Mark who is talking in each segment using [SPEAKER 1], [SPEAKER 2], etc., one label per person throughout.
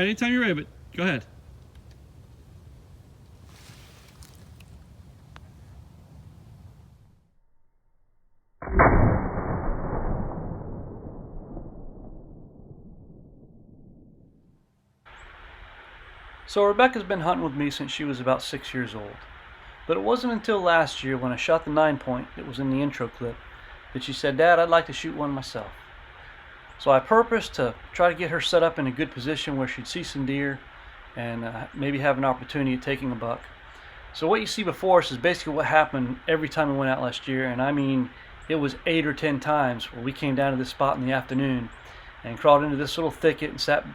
[SPEAKER 1] right, anytime you're ready, but go ahead. So Rebecca's been hunting with me since she was about 6 years old. But it wasn't until last year when I shot the 9-point that was in the intro clip that she said, "Dad, I'd like to shoot one myself." So I purposed to try to get her set up in a good position where she'd see some deer and maybe have an opportunity at taking a buck. So what you see before us is basically what happened every time we went out last year, and I mean it was 8 or 10 times where we came down to this spot in the afternoon and crawled into this little thicket and sat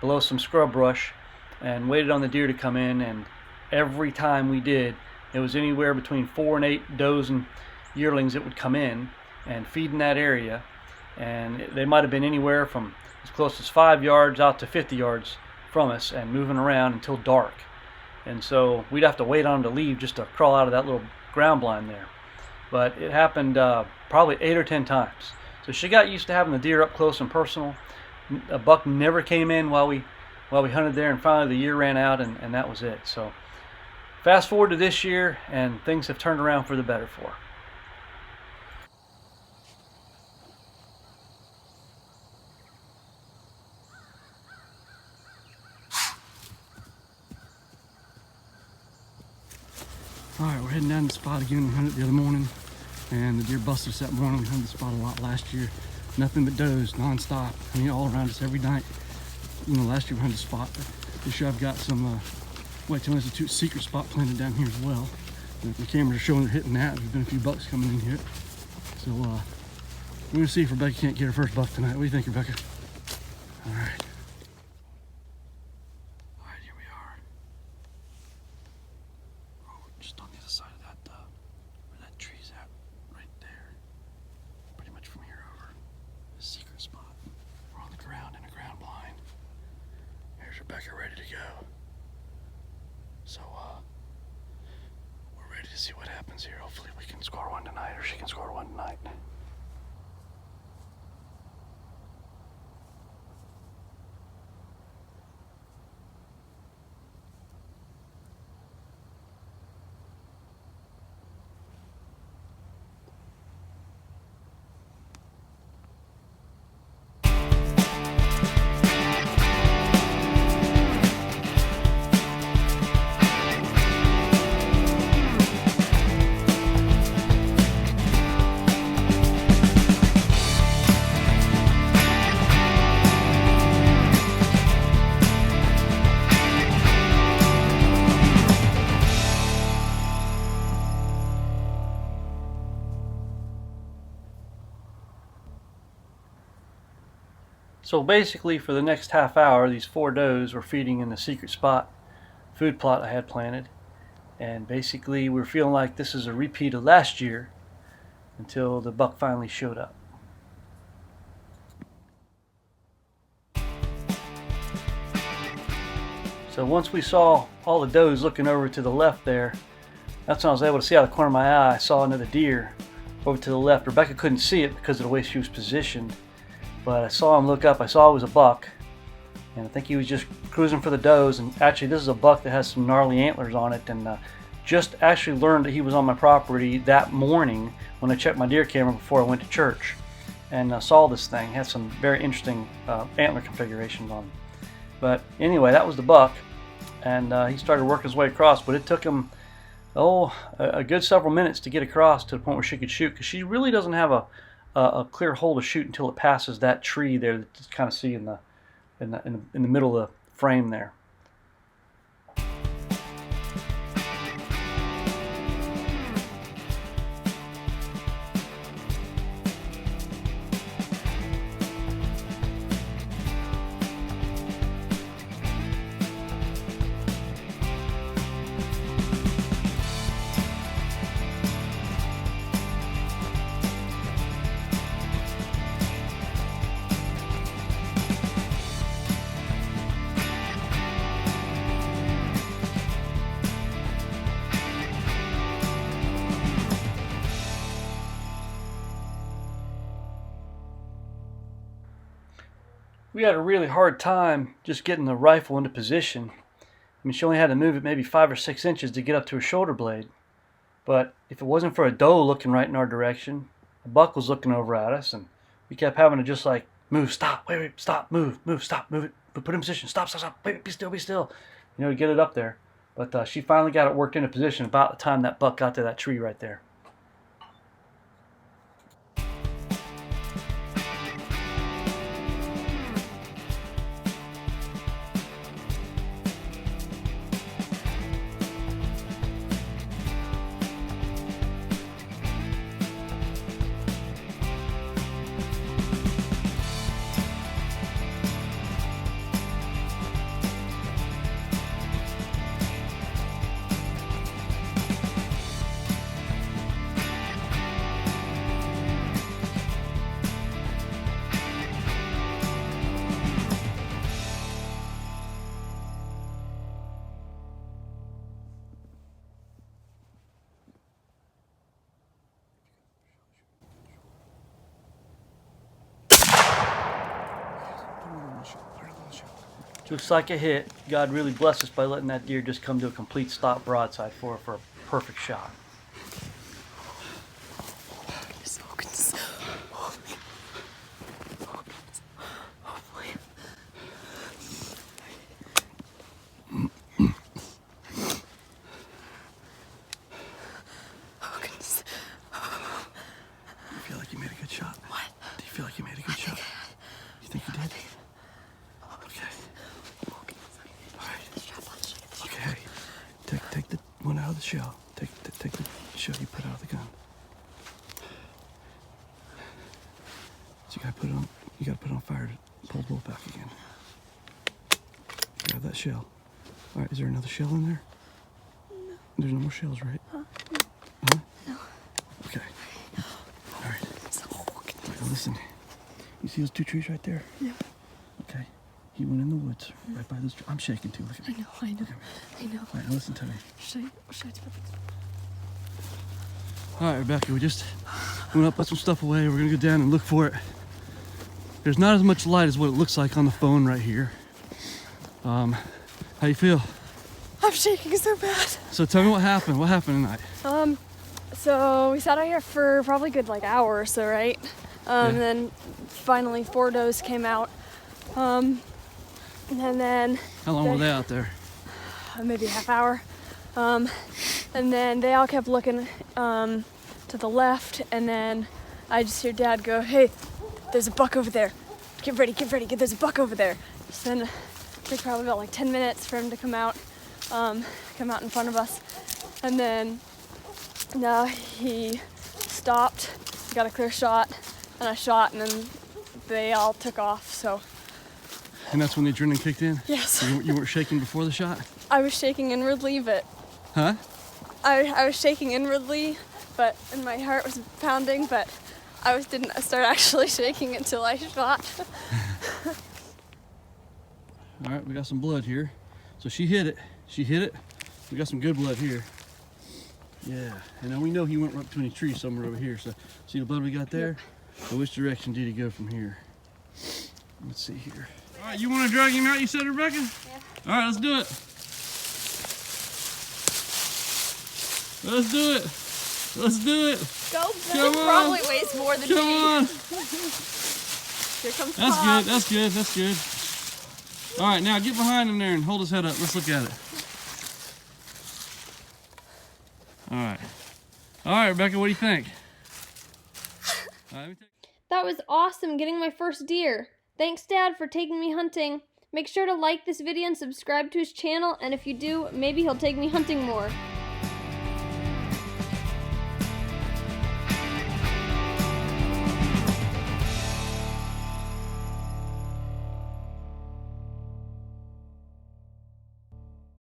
[SPEAKER 1] below some scrub brush and waited on the deer to come in, and every time we did, it was anywhere between 4 and 8 does and yearlings that would come in and feed in that area, and they might have been anywhere from as close as 5 yards out to 50 yards from us and moving around until dark. And so we'd have to wait on them to leave just to crawl out of that little ground blind there. But it happened probably 8 or 10 times. So she got used to having the deer up close and personal. A buck never came in while we hunted there, and finally the year ran out, and that was it. So fast forward to this year, and things have turned around for the better for her. Alright, we're heading down the spot again. We hunted the other morning, and the deer busted us that morning. We hunted the spot a lot last year. Nothing but does, non-stop. I mean, all around us every night. You know, last year we hunted a spot. This year I've got some Whitetail Institute secret spot planted down here as well. And the cameras are showing they're hitting that. There's been a few bucks coming in here. So we're gonna see if Rebecca can't get her first buck tonight. What do you think, Rebecca? Alright. Alright, here we are. Oh, just on the other side of that, where that tree's at, right there. Pretty much from here over. The secret spot. We're on the ground in a ground blind. Here's Rebecca ready to go. So, we're ready to see what happens here. Hopefully we can score one tonight, or she can score one tonight. So basically for the next half hour, these 4 does were feeding in the secret spot food plot I had planted. And basically we're feeling like this is a repeat of last year until the buck finally showed up. So once we saw all the does looking over to the left there, that's when I was able to see out of the corner of my eye, I saw another deer over to the left. Rebecca couldn't see it because of the way she was positioned. But I saw him look up. I saw it was a buck, and I think he was just cruising for the does. And actually, this is a buck that has some gnarly antlers on it, and just actually learned that he was on my property that morning when I checked my deer camera before I went to church, and saw this thing. It had some very interesting antler configurations on it. But anyway, that was the buck, and he started working his way across. But it took him a good several minutes to get across to the point where she could shoot, because she really doesn't have a clear hole to shoot until it passes that tree there that you kind of see in the middle of the frame there. We had a really hard time just getting the rifle into position. I mean, she only had to move it maybe 5 or 6 inches to get up to her shoulder blade. But if it wasn't for a doe looking right in our direction, a buck was looking over at us, and we kept having to just like, move, stop, wait, stop, move, stop, move it, put it in position, stop, wait, be still, to get it up there. But she finally got it worked into position about the time that buck got to that tree right there. Looks like a hit. God really blessed us by letting that deer just come to a complete stop broadside for a perfect shot.
[SPEAKER 2] Do you feel like you made a good shot? What? Do you feel like you made a good shot? You think you did? Take the one out of the shell. Take the shell you put out of the gun. So you gotta put it on fire to pull the bolt back again. Grab that shell. All right, is there another shell in there?
[SPEAKER 3] No.
[SPEAKER 2] There's no more shells, right?
[SPEAKER 3] Huh?
[SPEAKER 2] Huh?
[SPEAKER 3] No.
[SPEAKER 2] Okay. All right. Now listen. You see those 2 trees right there?
[SPEAKER 3] Yeah.
[SPEAKER 2] Okay. He went in the woods right by this tree. I'm shaking too. Look at me.
[SPEAKER 3] I know.
[SPEAKER 2] All right, now listen to me.
[SPEAKER 3] Should I
[SPEAKER 2] All right, Rebecca, we just went up, put some stuff away. We're gonna go down and look for it. There's not as much light as what it looks like on the phone right here. How you feel?
[SPEAKER 3] I'm shaking so bad.
[SPEAKER 2] So tell me what happened. What happened tonight?
[SPEAKER 3] So we sat out here for probably a good hour or so, right? And then finally 4 does came out. And then
[SPEAKER 2] How long were they out there?
[SPEAKER 3] Maybe a half hour. And then they all kept looking to the left, and then I just hear Dad go, "Hey, there's a buck over there. Get ready, there's a buck over there." So then it took probably about 10 minutes for him to come out in front of us. And then he stopped, got a clear shot, and I shot, and then they all took off, so.
[SPEAKER 2] And that's when the adrenaline kicked in?
[SPEAKER 3] Yes.
[SPEAKER 2] You weren't shaking before the shot?
[SPEAKER 3] I was shaking inwardly, but...
[SPEAKER 2] Huh?
[SPEAKER 3] I was shaking inwardly, and my heart was pounding, but I didn't start actually shaking until I shot.
[SPEAKER 2] All right, we got some blood here. So she hit it. We got some good blood here. Yeah, and then we know he went right between the trees somewhere over here. So see the blood we got there? So which direction did he go from here? Let's see here. All right, you want to drag him out, you said, Rebecca?
[SPEAKER 3] Yeah.
[SPEAKER 2] All right, let's do it. Let's do it. Let's do it.
[SPEAKER 3] Go, Bill. Probably weighs more than me.
[SPEAKER 2] Come on.
[SPEAKER 3] Here comes
[SPEAKER 2] That's
[SPEAKER 3] Pop.
[SPEAKER 2] good, that's good, that's good. All right, now get behind him there and hold his head up. Let's look at it. All right. All right, Rebecca, what do you think?
[SPEAKER 4] That was awesome, getting my first deer. Thanks, Dad, for taking me hunting. Make sure to like this video and subscribe to his channel, and if you do, maybe he'll take me hunting more.